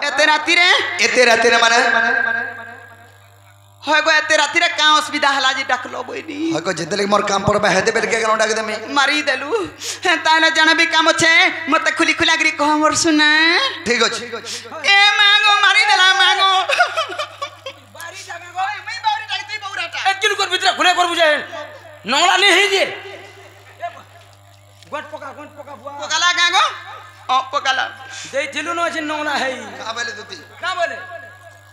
एते राति रे माने होय गो एते राति रे का असुविधा हला जी डाकलो बोइनी होय को जेतले मोर काम पर हेदे बेल के गनो डाक देमी मारी देलु ताले जण भी काम छे मते खुली खुला गरी कह मोर सुना ठीक अछि ए मांगो मारी देला मांगो बारी जगह गो मैं बारी डाकती बौराटा ए किन कर भीतर खुले कर बुझे नंगला नहीं है जे गोट पका बुआ पकाला गागो ओ पकाला दे थिलु न अछि नंगला है का बोले दुती का बोले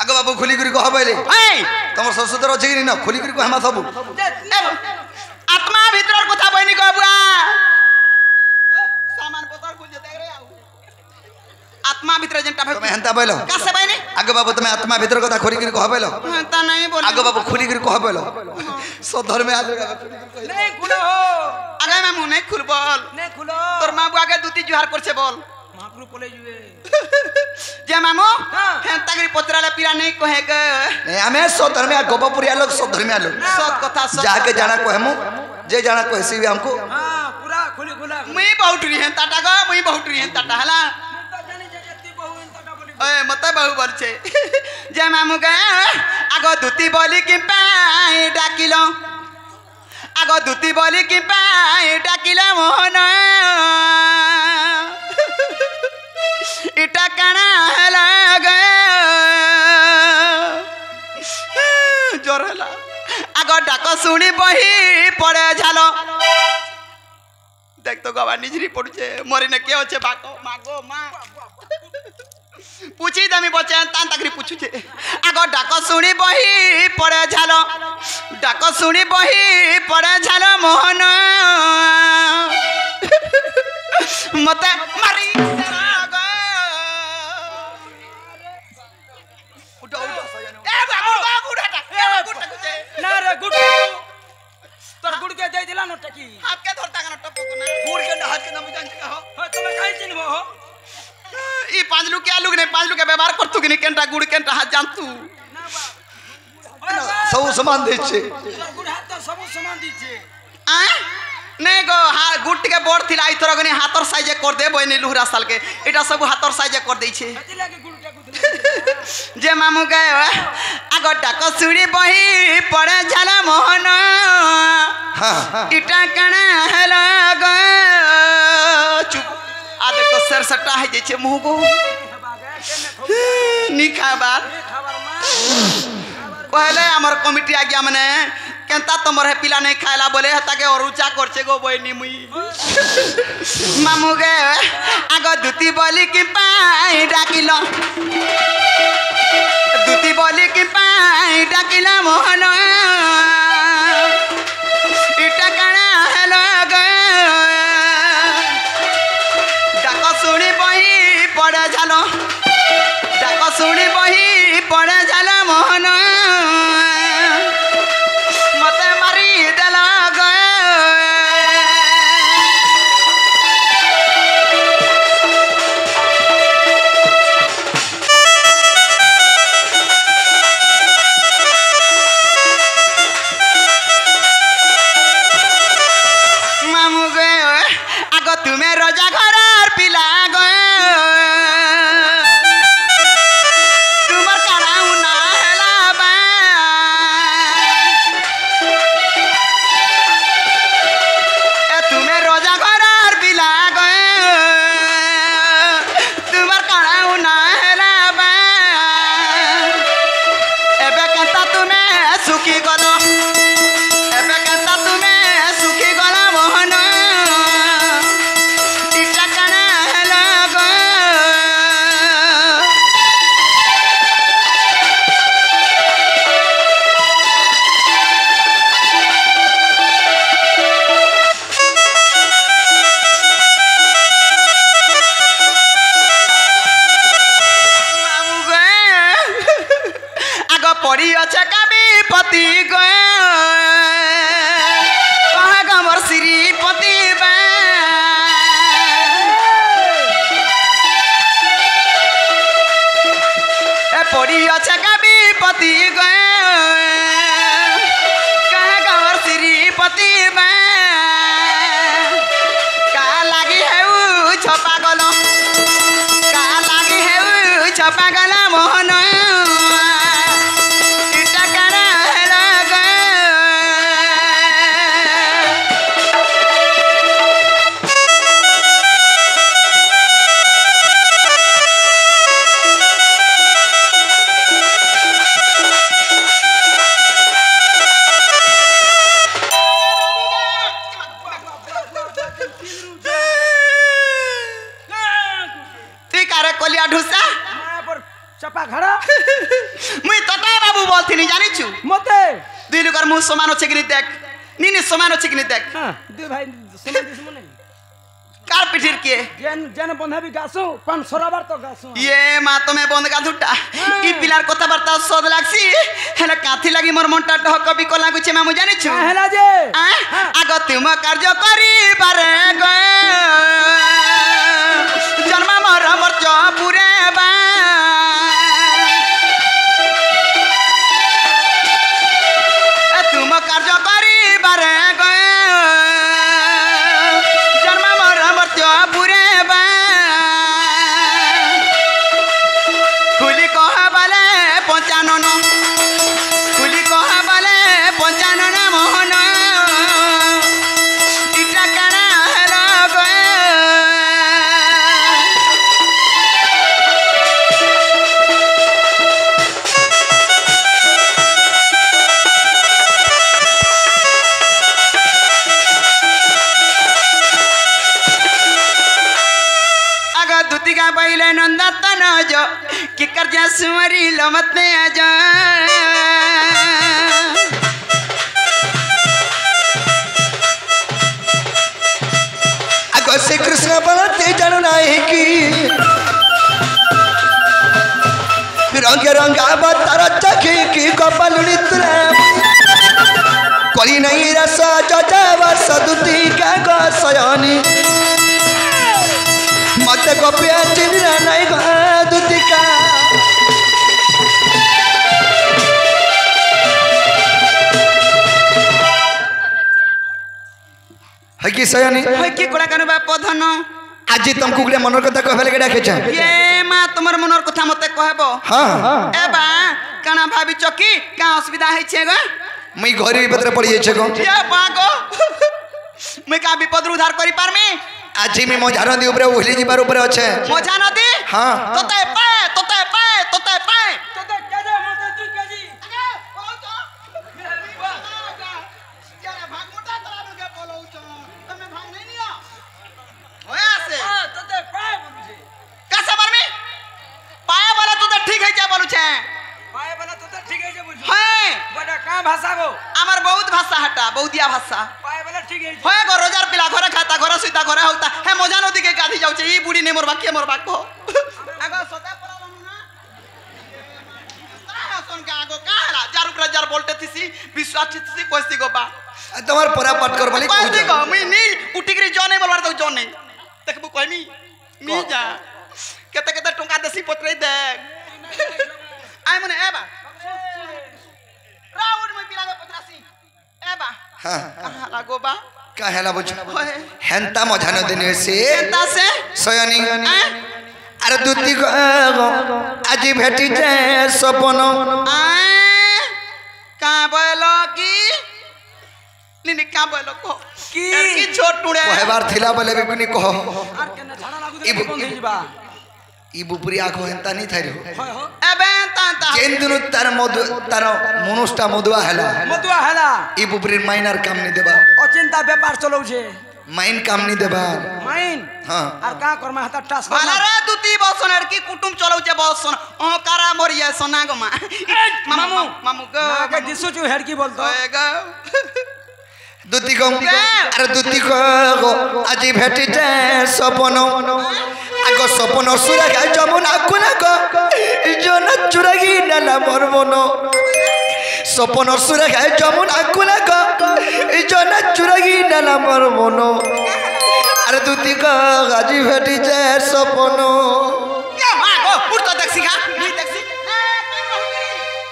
आगे बाबू खुली करी कह बोले ए तमर ससुर अछि कि न खुली करी कह हम सब आत्मा भीतर কথা बहिनी कह बुआ सामान पतर कुछ देख रे आउ आत्मा भीतर जेंटा तुम हंता बोलो कासे बहिनी आगे बाबू तुम आत्मा भीतर कथा खुली करी कह बोलो हंता नहीं बोल आगे बाबू खुली करी कह बोलो सो धर्म आ नहीं खुलो आगे मैं मुंह नहीं खुल बोल नहीं खुलो तोर मां बुआ के दूती जुहार करछे बोल महापुर पले जुए जे मामू हां हंता गरी पतराले पीरा नहीं कहे के नहीं हमें सो धर्म आ गोपपुरिया लोग सो धर्म लोग सत कथा सत जाके जाना कहमु जे जाना कहसी हमको हां पूरा खुली खुला मुई बहुटरी हंता टागा मुई बहुटरी हंता हला जानी जे जत्ती बहु इंता बोली ओए मते बहु बोलछे जे मामू के आगो दूती बोली कि पाई डाकिलो आगो दूती बोली कि पाई डाकिला मोहन इटा काना लागे जोर हला आगो डाको सुनी बही पड़े झालो देख तो गवा निजरी पड़ुछे मोरी ने के होछे बाको मागो मा पूछी दमी बचे तान तकरी पूछू छे आगो डाको सुनी बही पड़े झालो डाको सुनी बही पड़े झालो मोहन मते मारी उठो ए बाबू उठाटा ए बाबू टकुचे ना रे गुड तोर गुड के दे दिला न टकी हाथ के धरता का टपको ना गुड़ के हाथ के नाम जान के हो हो तुम काई चिन्हबो हो ई पांच लुक के आलू ने पांच लुक के व्यवहार करतु कि नहीं केंटा गुड़ केंटा हाथ जानतु सब सामान दे छे गुड हाथ तो सब सामान दी छे आ नहीं गो हा गुट के बोर्ड थिला ई तोरा गनी हाथर साइज कर दे बइनी लुहरा साल के एटा सब हाथर साइज कर दै छे कथि लागे गुड के गुद जे मामू गए आगो डाक सुड़ी बही पड़े झाला मोहन हां इटा कणा हला गो चुप आ देखो सर सट्टा है जे छे मुंह को निखा बात खबर मा पहले हमर कमिटी आ गया मने केंता तमर है पिला नहीं खायला बोले हता के और ऊंचा करछे गो बइनी मुई मामू गे आगो दूती बोली कि पाई डाकिलो दूती बोली कि पाई डाकिला मोहन इटा काना हेलो गे डाको सुनी बही पड़े झालो डाको सुनी बही पड़े झालो मोहन मते मारी देला गे मामू गे आगो तुम्हें रोजा घरार पिला गे तुमर काराउ ना हेला बा ए तुम्हें रोजा घरार पिला गे तुमर काराउ ना हेला बा एबे केंता तुम्हें सुखी गलो एबे केंता तुम्हें सुखी गला मोहन इटा काना हेला गे मामू गे आगो पड़ी अच्छे कभी पति गे कहा गमर श्रीपति बे ए पड़ी अच्छे कभी पति गे कहा गमर श्रीपति बे का लागी है छपा गलो का लागी है পাগল মোহন ইটা কারা হেলা গো তুই কারে কলিয়া ঢুসা চাপা ঘাড়া মুই তোতে বাবু বলছিনি জানিছু মতে দুই লোকের মুখ সমান হচ্ছে কিনি দেখ নিনি সমান হচ্ছে কিনি দেখ হ্যাঁ দুই ভাই সমান দিছ মনে কার পিঠির কে যেন যেন বন্ধাবি গাছু পান সরাবার তো গাছু ইয়ে মা তুমি বন্ধ গাধুটা ই পিলার কথাবার্তা সদ লাগছি হেলে কাথি লাগি মোর মনটা ঢক বিক লাগুছে মামু জানিছু হেলা যে আগ তুম কার্য করিবারে গে জন্ম মোর মর্চ পুরে বা তুম কার্য করিবারে গে জন্ম মোর মর্চ পুরে বা খুলি কহ বলে পঞ্চানন খুলি কহ বলে পঞ্চানন মোহন ইটা কারা হেলা গো आगा दुतिका पहिले नंदत न जो कि कर्जा सुमरी लमत ने आ जा आगो से कृष्ण बनते जानो नाही की रंग रंगा तारा चखे की कपाल नित्रा कोई नहीं रसा जजावा सदुती का गो सयानी मत गोपिया चिन्ह नहीं गो दुतिका है कि सयानी होय की कोड़ा कानु बाप धन आज तुमको गुड़े मनर कथा कहले के डाके छ ये मां तुमर मनर कथा मते कहबो हां ए बा काना भाभी चकी का असुविधा है छे गो मई घरे पत्र पड़ी छ गो ये पागो मैं का विपद उद्धार करी पारमी आज मी मजा नदी ऊपर ओहली जीवार ऊपर আছে मजा नदी हां तोते पाए तोते पाए तोते पाए তোতে কেজে মতে তুই কেজি তোতে পায় বলছে कैसे बरमी पाया वाला तो ठीक है क्या बोलू छे পায় বলা তোতে ঠিক আছে বলছে है বড় কা ভাষা গো আমার বহুত ভাষা হটা বহুদিया ভাষা পায় বলা ঠিক আছে হয় গো রোজার পিলা ঘরে खाता ঘরে সুইতা ঘরে হউতা হে মজা নদী के गाधी जाउছে ई बुढ़ी ने मोर बाकी मोर बाको आगो सदा परालनु ना ता सुन के आगो काला जार ऊपर जार बोलते थीसी विश्वास थीसी कोस्ती गो बा তোমার পরা পাঠ কর বলি कोस्ती गो मी नी उठिकरी जने बोलवार तो जने देखबु कहमी मी जा केते केते टंका देसी पत्रे देख आई मने एबा राउंड में पिला पत्रासी एबा हां लागो बा काहेला बुझ होय हेंता मजा न देने से केता से सयानी अरे दुती को आज भेटी जाए सपन का बोलो की निनी का बोलो को की? की छोट टुड़े कहबार थिला बोले भी कुनी कहो আর কেন ঝাড়া লাগু ইব- দে বন্ধ হই যাবা ई बुपुरी आखो हेंता नहीं थारी হয় হয় एबे ता जेन दिन तार मधु तार मनुष्टा मधुआ हेला মতুয়া হেলা ई बुपुरी माइनर काम नहीं देबा অচিন্তা ব্যাপার চলৌছে माइन काम नहीं देबा মাইন हां আর কা কর্মা হাতা টাস बाला रे दुती बसनर की कुटुम चलौचे बसन ओ कारा मरिया सोना गो मा मामू मामू गो আগে দিছু চু হেডকি বলতো होय गो दुती को अरे दुती को आज भेटी जाए सपन आगो सपन सुरा गाय जमुना कुना को जोन चुरागी नाला मोर मनो सपन सुरा गाय जमुना कुना को जोन चुरागी नाला मोर मनो अरे दुती को आज भेटी जाए सपन क्या मा गो उठ तो देखसी खा नहीं देखसी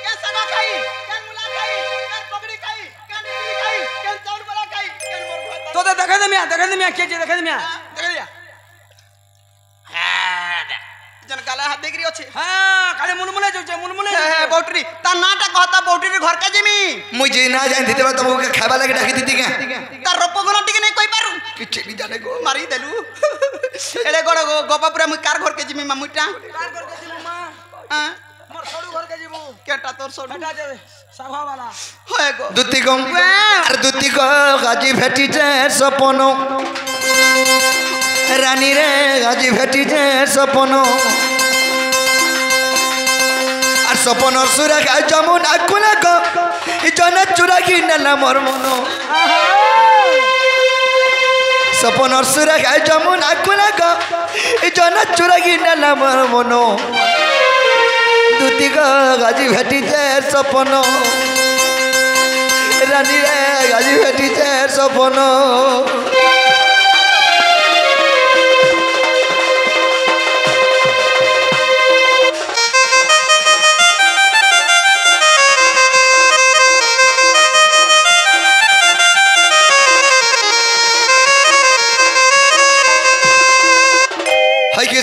क्या सगा खाई क्या मुला खाई क्या पगड़ी खाई क्या निकली खाई क्या चाउर वाला खाई क्या मोर भात তোতে দেখা দে মিয়া কে যে দেখা দে মিয়া দেখা দিয়া जन गाला हाथ देख रही अच्छे हां खाली मुनमुने जो मुनमुने हे बौटरी ता नाटा कहता बौटरी घर का जिमी मुझे ना जान देते बा तुमको खाबा लगे डाकी दीदी के ता रोपो गुना टिके नहीं कोई पारू किछ नहीं जाने को मारी देलु एले गोड़ गोपा पूरा मुई कार घर के जिमी मामुटा कार करके जिमु मां हां मोर सडू घर के जिमु केटा तोर सोडू बेटा जे साभा वाला होए गो दुती को अरे दुती को गाजी भेटी जे सपनो रानी रे गाजी भेटी जे सपनो আর সপনর সুরা গায় যেমন আকুলা গো জনে চুরাগি নেলা মোর মন সপনর সুরা গায় যেমন আকুলা গো জনে চুরাগি নেলা মোর মন দুতি গো গাজি ভেটি যে সপন রানী রে গাজি ভেটি যে সপন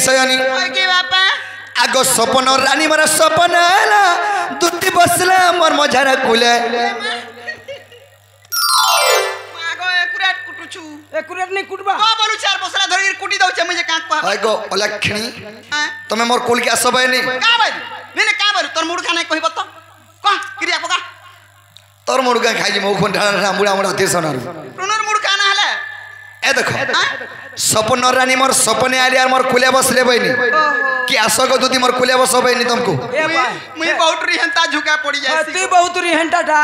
सयानी बापा आगो सपन रानी मारा सपन आला दुती बसला मोर मझारा कुले आगो एकुरेट कुटुछु एकुरेट नहीं कुटबा को बोलु चार बसला धरि कुटी दउछे मुझे काक पा आगो अलक्षणी हां तमे मोर कुल के आसबे नहीं का बाई ने का बाई तोर मुड़ खाने कहिबो त को क्रिया पका तोर मुर्गा खाई मो कोन ढाला मुड़ा मुड़ा देसनार टुनर मुड़ खाना हले ए देखो सपन रानी मोर सपने आली और मोर कुले बसले बइनी कि आसको दुती मोर कुले बस बइनी तुमको ए भाई मुई बहुतरी हंता झुका पड़ी जाय तू बहुत रिहंटा था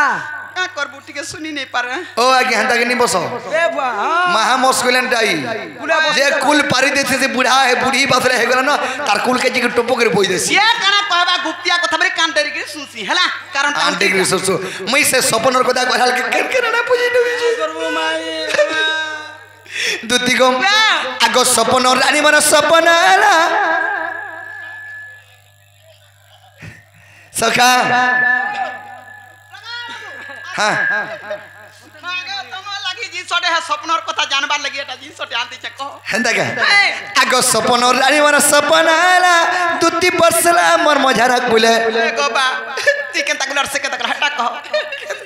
का करबू ठीक सुनी नहीं पारे ओ आगे हंता के नहीं बसो ए भाई महा मुश्किलन टाई जे कुल पारी देथे से बूढ़ा है बूढ़ी बसले हे गला ना तार कुल के जी टोपो कर बोई देसी ये काना कहबा गुप्तिया कथा बरे कान डेरी के सुनसी हला कारण कान डेरी सुसु मई से सपनर को दा कहल के केन ना पूजी नबी करबो माई दुती को आगो सपन रानी मन सपन आला सखा हां मागे तम लागी जी सडे है सपनर कथा जानबार लगी एटा जी सटे आंती छ कहो हेंदा के आगो सपन रानी मन सपन आला दुती बसला मोर मझारा कुले गोबा चिकन तकलर से के तकल हटा कहो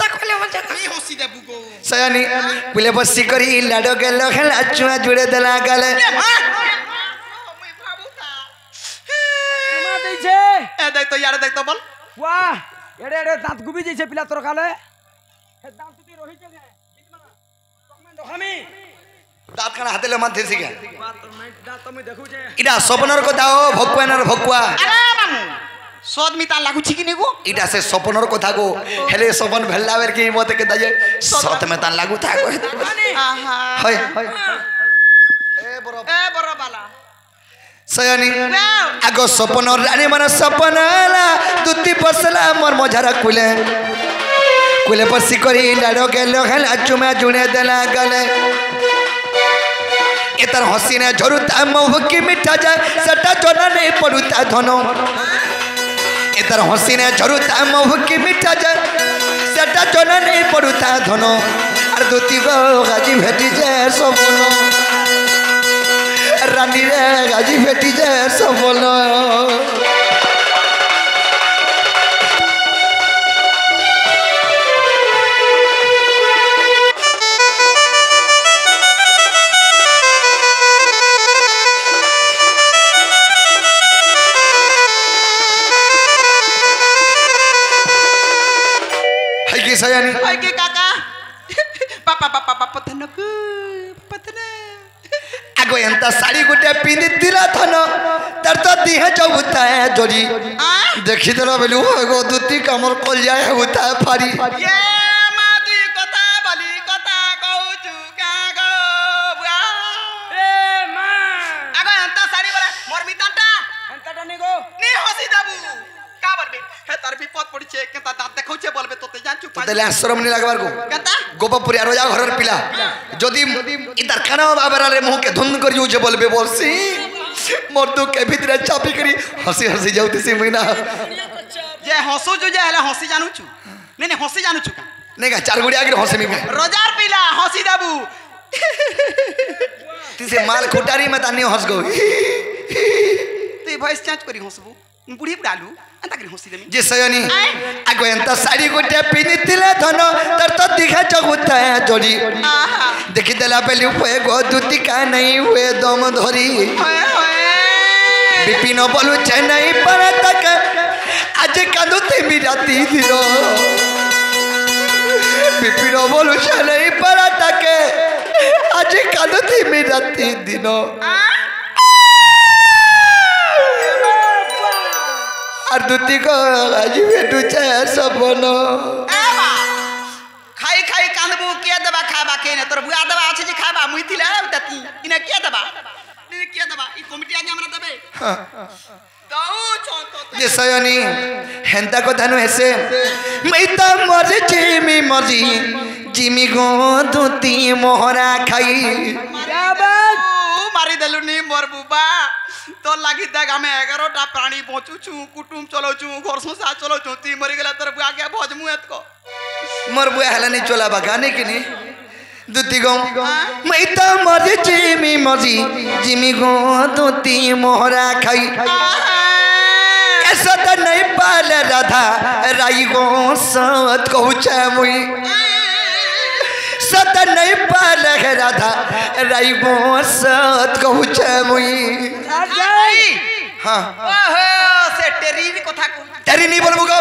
तकले मजा नहीं होसी दे बुगो सयानी कुले बसी करी लाडो के लखला चुआ जुड़े दला गले मुई भाबुता मा दे छे ए देख तो यार देख तो बोल वाह एडे एडे दांत गुबी जैसे पिला तोर खाले हे दांत तुती रही जगे तकमे दखमी दात खाना हाथे ले माथे सिगे बात मैं दांत में देखू जे इडा सपनर को दाओ भगवानर भगवा अरे मामू स्वाद मिता लागू छी कि नेगो इडा से सपनर को थागो हेले सपन भेलावेर की मत के दजे सत में ता लागू थागो आहा हाय ए बरो बाला सयानी आगो सपन रानी मन सपन आला दुती बसला मोर मझारा कुले कुले बसी करी लाडो के लखला चुमा जुने दला गले एतर हसीने झरुता मुह की मिठा जा सटा चोना नहीं पड़ुता धनो एतर हसीने झरुता मुह की मिठा जा सटा चोना नहीं पड़ुता धनो और दुती गो गाजी भेटी जे सपनो रानी रे गाजी भेटी जे सपनो सयानी हाय के काका पापा पापा पापा तनक पतने आगो एंता साड़ी गुटे पिंदी दिला थनो तर तो दिहे चौबुता है जोरी देखि देला बेलु एगो दुती कमर कोल जाए होता है फारी ये मादी कथा बली कथा कहू चुका गो बुआ ए मां आगो एंता साड़ी वाला मोर मितांटा एंता निगो नी हसी दाबू का बोलबे हे तार विपद पड़ी छे केता दांत देखौ छे बोलबे तोते जान चुप तले आश्रम नि लागबार को केता गोपापुरी रोजा घरर पिला जदी इधर खाना बाबराले मुंह के धुन करियो जे बोलबे बोलसी मोर दु के भीतर चापी करी हंसी हंसी जाउती सी महीना जे हंसो जो जे हला हंसी जानू छु नहीं हंसी जानू छु नहीं का चार गुड़ी आगे हंसी में रोजार पिला हंसी दाबू तिसे माल खुटारी में तानी हंस गो ती ভয়েস চেঞ্জ করি হসবু বুড়ি বুড়ালু এন্তা করি হসি দেমি যে সয়নি আগ এন্তা শাড়ি গোটে পিনিছিলে ধন তোর তো দিঘা জগুতা জড়ি আহা দেখি দেলা পেলি হুয়ে গো দুতিকা নাই হুয়ে দম ধরি হয় হয় বিপিন বলু চেন্নাই পারা তক আজ কাঁদুতে মিরাতি দিল বিপিন বলু চেন্নাই পারা তক আজ কাঁদুতে মিরাতি দিল আর দুটি গো আজ ভেটুছে সপন খাই খাই কাঁদবু কে দেবা খাবা কে না তোর বুয়া দেবা আছে যে খাবা মুই দিলে দেতি ইনা কে দেবা ইনা কে দেবা ই কমিটি আগে আমরা দেবে দাও ছত যে সয়নি হেন্তা কথা নু হেসে মেইতা মরে মরি জিমি গো দুতি মোহরা খাই মারি দেলু নি মোর বুবা তোর লাগি দেখ আমি 11টা প্রাণী বঁচুছু কুটুম চলাউছু ঘর সংসার চলাউছু তুই মরি গেলে তোর বুয়া কে ভজমু এতক मोर बुआ हलानी चोला बगाने की नहीं दुती गो मैं तो मर मरी जिमी गो दुती मोहरा खाई ऐसा तो नहीं पाल राधा राई गो सत कहूचा मुई सत नहीं पाल राधा राई गो सत कहूचा मुई हाँ ओहो से टेरी কথা কই तेरी नहीं बोलबू गो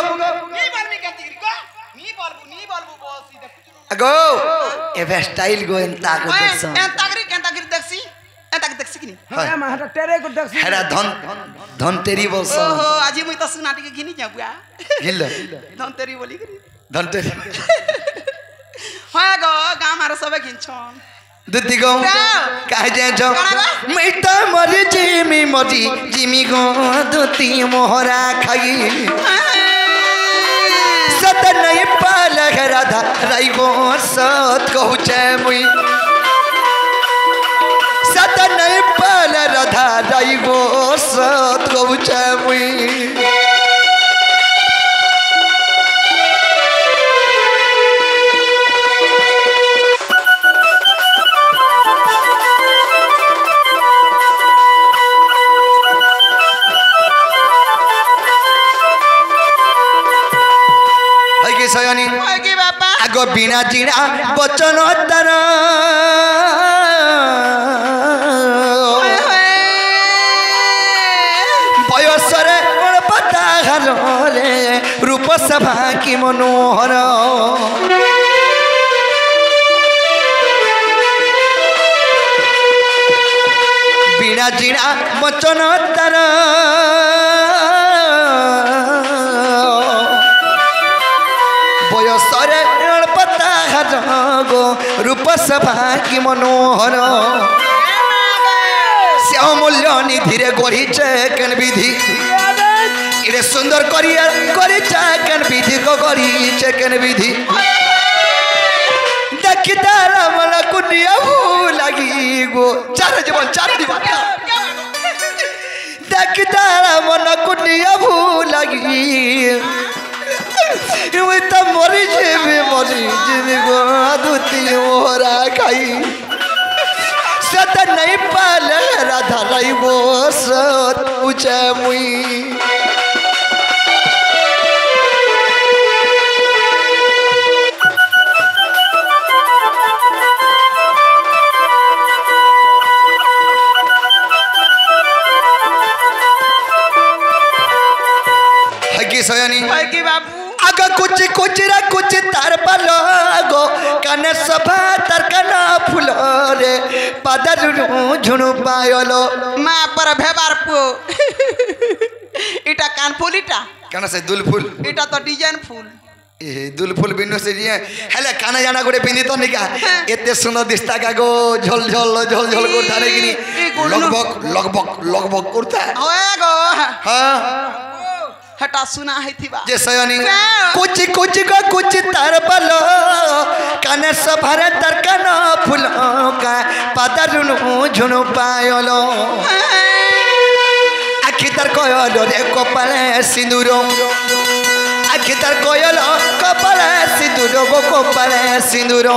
नी বলবি কেতি গো नी বলবু বস ই দেখ गो ए स्टाइल गो एंता को देखसो এন্তাগরি দেখছি এন্তাগরি দেখছি কিনি হ্যাঁ মাহাটা টেরে কো দেখছি हेरा धन धन तेरी बोलसो ওহো আজি মুই তো সুনা টিকে ঘিনি যা বুয়া हिल ধন তেরি বলি করি धन तेरी হয় গো গাম আর সবে ঘিনছন दुती गो काहे जे जो मैं तो मरी जिमी गो दुती मोहरा खाई सत नहीं पाल राधा राई गो सत कहूचे मुई सत नहीं पाल राधा राई गो सत कहूचे मुई सयनी হয় কি বাবা आगो बिना जीना बचन तार बयसरे पता रे रूप सभा की मनोहर बिना जीना बचन तार बयसरे पता गो रूप सभा की मनोहर श्याम मूल्य निधि गढ़ी केन विधि इरे सुंदर करिया केन विधि को गढ़ी केन विधि देखता रमन कुनिया लगी गो चार जीवन चार दीवान देखता रमन कुनिया लगी तो मरी जिमी गो दुती मोहरा खाई सत नहीं पाल राधा राई गो सत पूछे मुई सयनी হয় কি বাবু आगा कुछ रा कुछ तार पालो गो काने सभा तार काना फूल रे पादर झुणु पायलो মা पर ভেবার পো এটা কান ফুল এটা काना से दुल फूल এটা তো ডিজাইন ফুল ए दुल फूल बिनु से जिए हेले काना जाना गोटे पिंदी तो निका एते सुंदर दिसता का गो झल करता रे किनी लगभग करता হয় গো हां हटा सुना है थी जे सयनी कुछ तार पालो काने सभारे तार काना फूल का पादर झुणु पायलो आखि तार कयलो रे कपाले सिंदूर आखि तार कयलो कपाले सिंदूर गो कपाले सिंदूर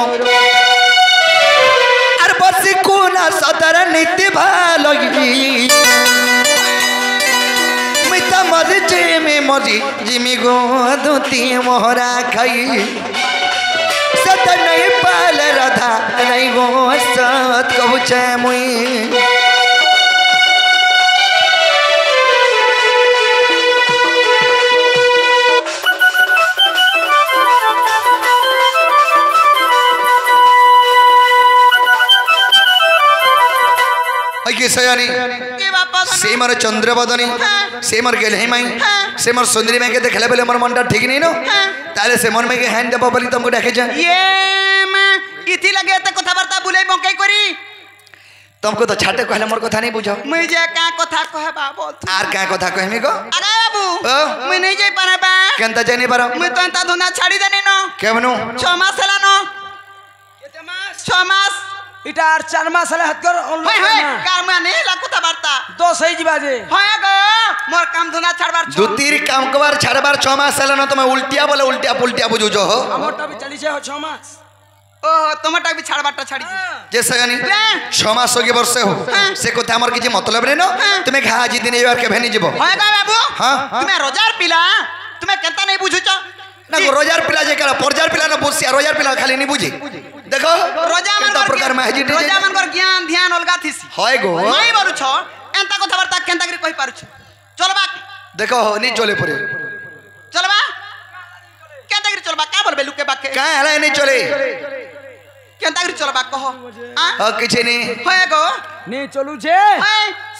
आर बसी कोना सदर नीति भालो सीता मरिचे में मरी जिमी गो दूती मोहरा खाई सत नहीं पाल राधा नहीं गो सत कहू छे मुई सयानी से मोर चंद्रबदनी से मोर गेलही माई से मोर सुंदरी में के देखले बेले मोर मनटा ठीक नहीं नो ताले से मन में के हैंड देबो बोली तुमको देखे जा ये मैं इथि लगे त कथा वार्ता बुलाई बंकई करी तुमको तो छाटे कहले मोर कथा नहीं बुझो मुझे का कथा कहे बाबू आर का कथा कहमी को अरे बाबू मैं नहीं जाई पारे बा केनता जानी पारो मैं तो अंता धुना छाड़ी देनी नो केमनु 6 मास हला नो केते मास 6 मास इटा 4 मास हले हतकर होय होय कार में नहीं ला कथा वार्ता तो सही जिबाजे होय गो मोर काम धुना छाड़बार दो तीर काम कबार छाड़बार 6 मास हला न तुम उल्टिया बोले उल्टिया पुल्टिया बुझो जो हो हमटा भी चली छे 6 मास ओ टमाटा भी छाड़बाटा छाड़ी जे सयानी 6 मास होगे वर्षे हो से कथा हमर किछि मतलब रे न तुम्हें घा जी दिन यार के भेनी जीवो होय बा बाबू हां तुम्हें रोजार पिला तुम्हें केता नहीं बुझुच ना रोजार पिला जे करा परजार पिला न बुझिया रोजार पिला खाली नहीं बुझी देखो रोजा मन प्रकार में हेजिटेट रोजा मन कर ज्ञान ध्यान अलगा थिसी होय गो नहीं बोलु छ एंता कथा वार्ता केंता करी कहि पारु छ चलबा देखो नहीं चले परे चलबा केंता करी चलबा का बोलबे लुके बाके का हला नहीं चले केंता करी चलबा कहो हां किछि नहीं होय गो नहीं चलू छे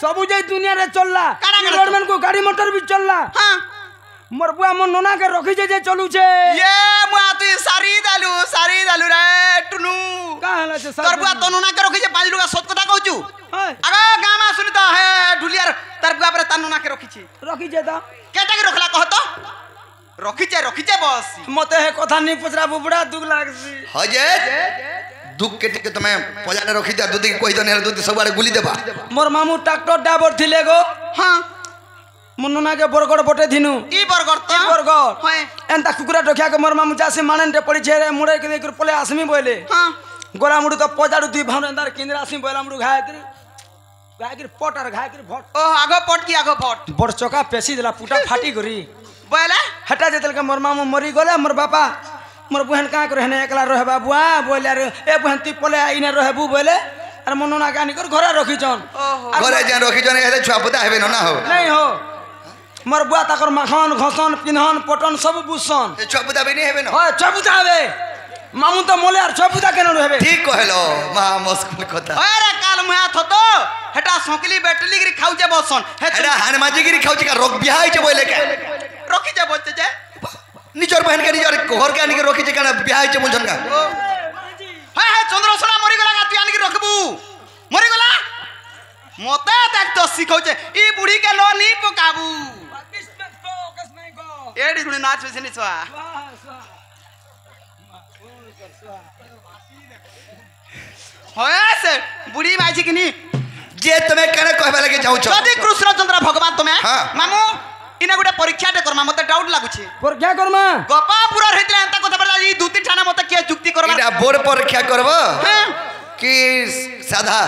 सब जे दुनिया रे चलला रोडमैन को गाड़ी मोटर भी चलला हां मोर बुआ मन नोना के रखी जे चलू छे ये मुआ तू सारी दालू रे टुनु का हला छे तोर बुआ तो नोना के रखी जे पांच लुगा सत कथा कहू छु अरे गामा सुनी तो है ढुलियार तार बुआ पर ता नोना के रखी छी रखी जे ता केटा के रखला कह तो रखी जे बस मते है कथा नहीं पचरा बुबड़ा दुख लागसी हो जे दुख के टिके तुम्हें पजाने रखी जा दूध कोई तो नहीं दूध सब आड़े गुली देबा मोर मामू ट्रैक्टर ड्राइवर थिले गो हां मुन्ना के बरगड़ बटे थिनु ई बरगड़ तो बरगड़ होय एंता कुकुरा रखिया के मोर मामू जासे मानन रे पड़ी छे रे मुड़े के देख पले आसमी बोले हां गोला मुड़ू तो पजाड़ू दुई भावनदार केंद्र आसमी बोला मुड़ू घाय कर पट और घाय कर भट ओ आगो पट की आगो भट बड़ चका पेसी देला पुटा फाटी गरी बोले हटा जेतल के मोर मामू मरी गले मोर बापा मोर बहन का रहने एकला रहबा बुआ बोले रे ए बहन ती पले इने रहबू बोले अरे मनोना कानी कर घरे रखी जन घरे जे रखी जन एले छुआ पुता हेबे ना हो नहीं हो मोर बुआ ताकर माखन घसन पिन्हन पटन सब बुसन छुआ पुता भी नहीं हेबे ना हां छपुता हेबे मामू तो मोले और छपुता केन रहबे ठीक कहलो महा मुश्किल कथा अरे काल मुआ थतो हेटा सोकली बैटली गिरी खाउ जे बसन हेटा हनुमाजी गिरी खाउ का रोग बिहाई जे बोले के रखी जे बच्चे जे निजर बहन के निजर घर के आनी के रोकी जे काना बिहाई जे मुझन का हाय हाय चंद्रसोना मरी गला का तू आनी के रखबू मरी गला मोते तक तो सिखौ जे ई बुढ़ी के लो नी पकाबू एडी गुणी नाच से नि छवा होय से बुढ़ी माजी किनी जे तमे कने कहबे लगे जाउ छ यदि कृष्णचंद्र भगवान तमे हाँ। मामू इना गुटे परीक्षा टे करमा मते डाउट लागु छी पर क्या करमा गपा पूरा रहितले अंता कथा बला ई दुती ठाना मते के जुक्ति करबा इडा बोर्ड परीक्षा करबो हां कि साधा